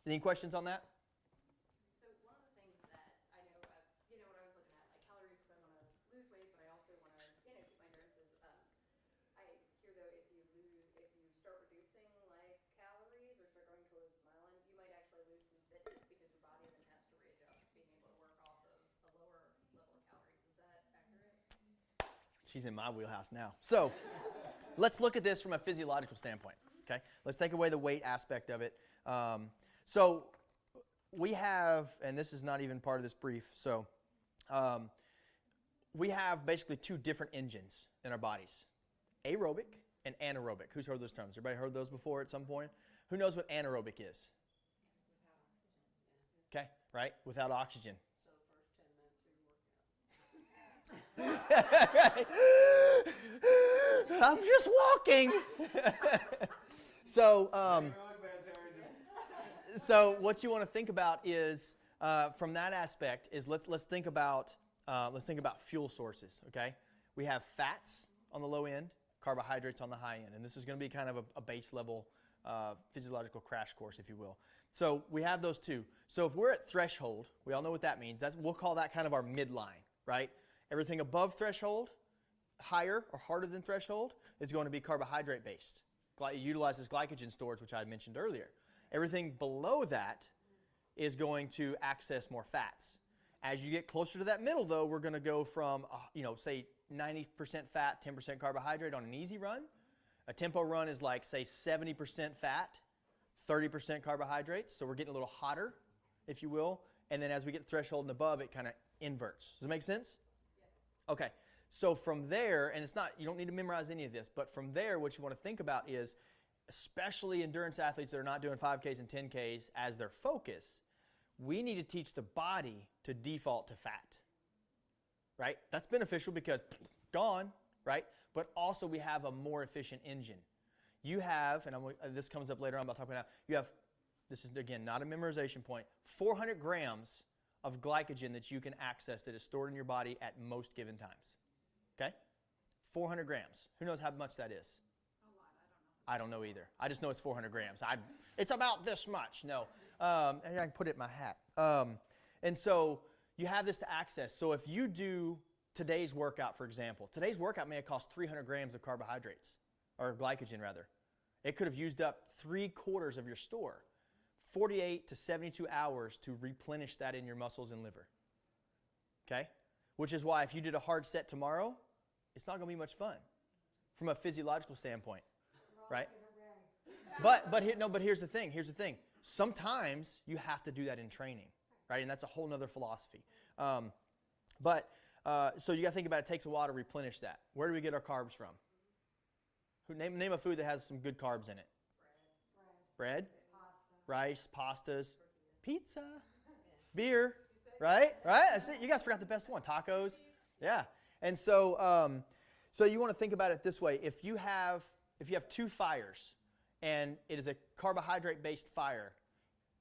Any questions on that? So one of the things that I know, when I was looking at like calories, because I want to lose weight, but I also want to, keep my endurance. Is I hear though if you start reducing like calories or start going towards myelin, you might actually lose some fitness because your body then has to readjust, being able to work off of a lower level of calories. Is that accurate? She's in my wheelhouse now. So let's look at this from a physiological standpoint. Okay, let's take away the weight aspect of it. So we have, and this is not even part of this brief, so we have basically two different engines in our bodies, aerobic and anaerobic. Who's heard those terms? Everybody heard those before at some point? Who knows what anaerobic is? Okay, right? Without oxygen. So the first 10 minutes we work out. I'm just walking. So what you want to think about is, from that aspect, is let's think about fuel sources. Okay, we have fats on the low end, carbohydrates on the high end, and this is going to be kind of a base level physiological crash course, if you will. So we have those two. So if we're at threshold, we all know what that means. We'll call that kind of our midline, right? Everything above threshold, higher or harder than threshold, is going to be carbohydrate based. It utilizes glycogen stores, which I had mentioned earlier. Everything below that is going to access more fats. As you get closer to that middle, though, we're going to go from, say 90% fat, 10% carbohydrate on an easy run. A tempo run is like, say, 70% fat, 30% carbohydrates. So we're getting a little hotter, if you will. And then as we get threshold and above, it kind of inverts. Does that make sense? Yeah. Okay. So from there, and you don't need to memorize any of this, but from there, what you want to think about is, especially endurance athletes that are not doing 5Ks and 10Ks as their focus, we need to teach the body to default to fat, right? That's beneficial because gone, right? But also we have a more efficient engine. You have, and this comes up later on, I'll talk about now, you have, this is again not a memorization point, 400 grams of glycogen that you can access that is stored in your body at most given times, okay? 400 grams. Who knows how much that is? I don't know either. I just know it's 400 grams. It's about this much. No. I can put it in my hat. And so you have this to access. So if you do today's workout, for example, today's workout may have cost 300 grams of carbohydrates, or glycogen rather. It could have used up 3/4 of your store, 48 to 72 hours to replenish that in your muscles and liver. Okay? Which is why if you did a hard set tomorrow, it's not going to be much fun from a physiological standpoint. Right? But here's the thing. Sometimes you have to do that in training, right? And that's a whole nother philosophy. So you got to think about it takes a while to replenish that. Where do we get our carbs from? Name a food that has some good carbs in it. Bread? Pasta. Rice, pastas, pizza, beer, right? That's it. You guys forgot the best one. Tacos. Yeah. And so you want to think about it this way. If you have two fires and it is a carbohydrate-based fire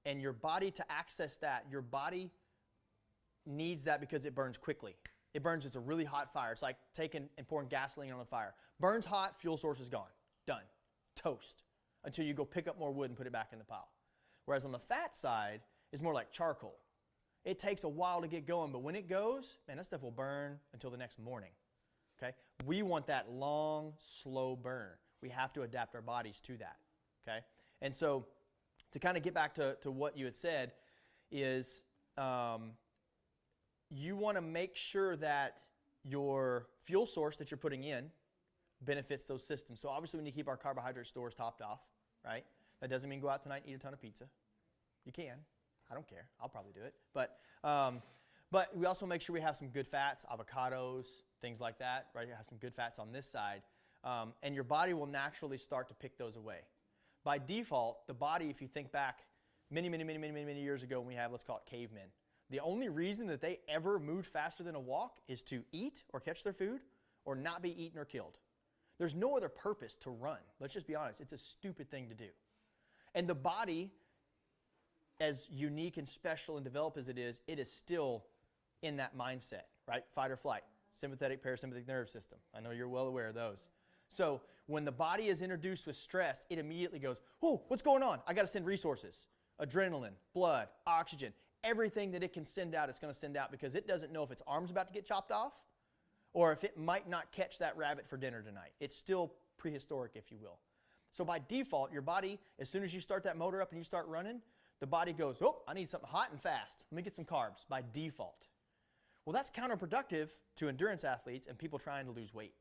and your body, to access that, your body needs that because it burns quickly. It burns as a really hot fire. It's like taking and pouring gasoline on a fire. Burns hot, fuel source is gone. Done. Toast. Until you go pick up more wood and put it back in the pile. Whereas on the fat side, it's more like charcoal. It takes a while to get going, but when it goes, man, that stuff will burn until the next morning. Okay? We want that long, slow burn. We have to adapt our bodies to that. Okay? And so to kind of get back to what you had said is you want to make sure that your fuel source that you're putting in benefits those systems. So obviously we need to keep our carbohydrate stores topped off, right? That doesn't mean go out tonight and eat a ton of pizza. You can. I don't care. I'll probably do it. But we also make sure we have some good fats, avocados, things like that, right? You have some good fats on this side. And your body will naturally start to pick those away. By default, the body, if you think back many years ago when we have, let's call it cavemen, the only reason that they ever moved faster than a walk is to eat or catch their food or not be eaten or killed. There's no other purpose to run. Let's just be honest. It's a stupid thing to do. And the body, as unique and special and developed as it is still in that mindset, right? Fight or flight, sympathetic, parasympathetic nervous system. I know you're well aware of those. So when the body is introduced with stress, it immediately goes, "Whoa, what's going on? I got to send resources." adrenaline, blood, oxygen, everything that it can send out, it's going to send out because it doesn't know if its arm's about to get chopped off or if it might not catch that rabbit for dinner tonight. It's still prehistoric, if you will. So by default, your body, as soon as you start that motor up and you start running, the body goes, oh, I need something hot and fast. Let me get some carbs by default. Well, that's counterproductive to endurance athletes and people trying to lose weight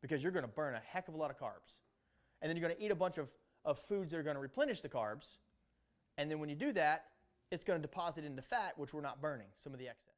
because you're going to burn a heck of a lot of carbs. And then you're going to eat a bunch of foods that are going to replenish the carbs. And then when you do that, it's going to deposit into fat, which we're not burning, some of the excess.